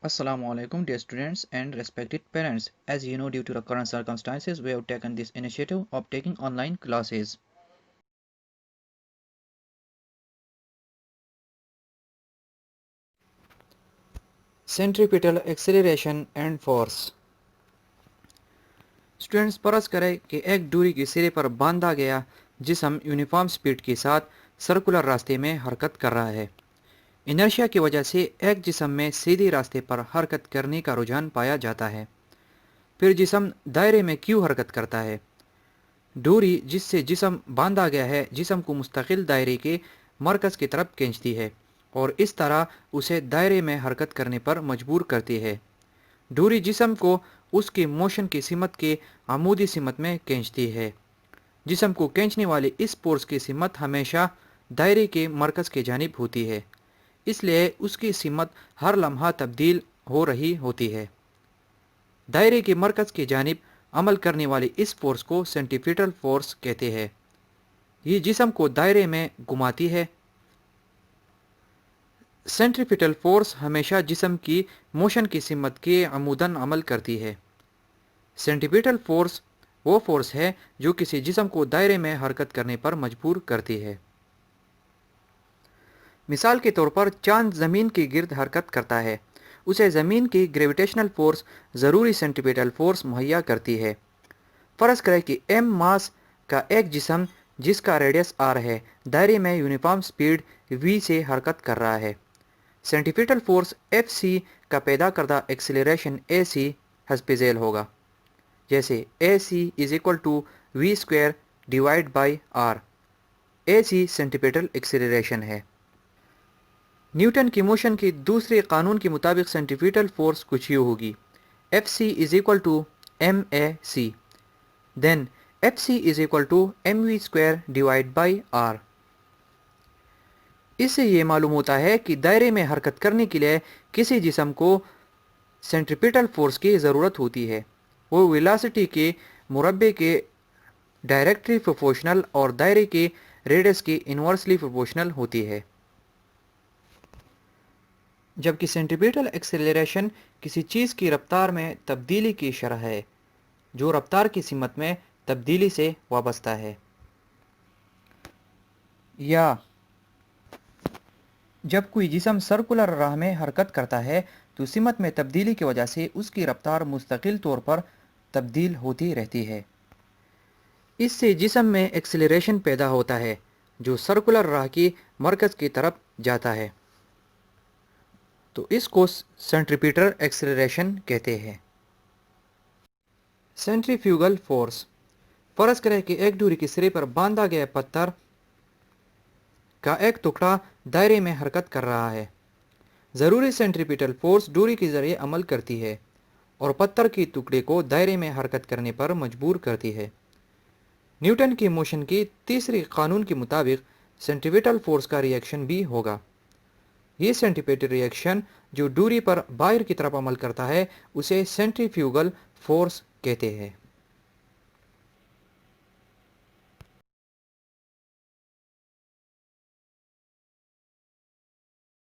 Assalamu alaikum, dear students and respected parents. As you know, due to the current circumstances, we have taken this initiative of taking online classes. Centripetal acceleration and force. Students फर्ज करें कि एक दूरी के सिरे पर बांधा गया जिस्म यूनिफॉर्म स्पीड के साथ सर्कुलर रास्ते में हरकत कर रहा है। इनर्शिया की वजह से एक जिस्म में सीधे रास्ते पर हरकत करने का रुझान पाया जाता है। फिर जिस्म दायरे में क्यों हरकत करता है? दूरी जिससे जिस्म बांधा गया है जिस्म को मुस्तकिल दायरे के मरकज़ की तरफ खींचती है और इस तरह उसे दायरे में हरकत करने पर मजबूर करती है। दूरी जिस्म को उसके मोशन की सिमत के आमूदी सिमत में खींचती है। जिस्म को खींचने वाली इस फोर्स की सिमत हमेशा दायरे के मरकज़ की जानिब होती है, इसलिए उसकी सिमत हर लम्हा तब्दील हो रही होती है। दायरे के मरकज़ की जानिब अमल करने वाली इस फोर्स को सेंट्रीपिटल फोर्स कहते हैं। ये जिस्म को दायरे में घुमाती है। सेंट्रीपिटल फोर्स हमेशा जिस्म की मोशन की सिमत के अमूदन अमल करती है। सेंट्रीपिटल फोर्स वो फोर्स है जो किसी जिस्म को दायरे में हरकत करने पर मजबूर करती है। मिसाल के तौर पर चांद ज़मीन के गिर्द हरकत करता है, उसे ज़मीन की ग्रेविटेशनल फोर्स ज़रूरी सेंट्रीपिटल फोर्स मुहैया करती है। फ़र्ज़ करें कि m मास का एक जिस्म जिसका रेडियस r है दायरे में यूनिफॉर्म स्पीड v से हरकत कर रहा है। सेंट्रीपिटल फोर्स Fc का पैदा करदा एक्सीलरेशन ac हस्ब ज़ैल होगा, जैसे ac = v² divide by r। ac centripetal acceleration है। न्यूटन की मोशन के दूसरे कानून के मुताबिक सेंट्रीपिटल फोर्स कुछ यूँ होगी: Fc = mac, then Fc = mv² divide by r। इससे ये मालूम होता है कि दायरे में हरकत करने के लिए किसी जिस्म को सेंट्रीपिटल फोर्स की ज़रूरत होती है। वो वेलोसिटी के मुरब्बे के डायरेक्टली प्रोपोर्शनल और दायरे के रेडियस के इन्वर्सली प्रोपोर्शनल होती है। जबकि सेंट्रीपिटल एक्सेलरेशन किसी चीज़ की रफ्तार में तब्दीली की शरह है जो रफ्तार की सिमत में तब्दीली से वाबस्ता है। या जब कोई जिस्म सर्कुलर राह में हरकत करता है तो सिमत में तब्दीली की वजह से उसकी रफ्तार मुस्तकिल तौर पर तब्दील होती रहती है। इससे जिस्म में एक्सेलरेशन पैदा होता है जो सर्कुलर राह की मरकज़ की तरफ जाता है, तो इसको सेंट्रीपिटल एक्सेलरेशन कहते हैं। Centrifugal force. फ़र्ज़ करें कि एक दूरी के सिरे पर बांधा गया पत्थर का एक टुकड़ा दायरे में हरकत कर रहा है। ज़रूरी सेंट्रीपिटल फोर्स दूरी के ज़रिए अमल करती है और पत्थर के टुकड़े को दायरे में हरकत करने पर मजबूर करती है। न्यूटन की मोशन के तीसरे कानून के मुताबिक सेंट्रीपिटल फोर्स का रिएक्शन भी होगा। ये सेंट्रीपिटल रिएक्शन जो दूरी पर बाहर की तरफ अमल करता है उसे सेंट्रीफ्यूगल फोर्स कहते हैं।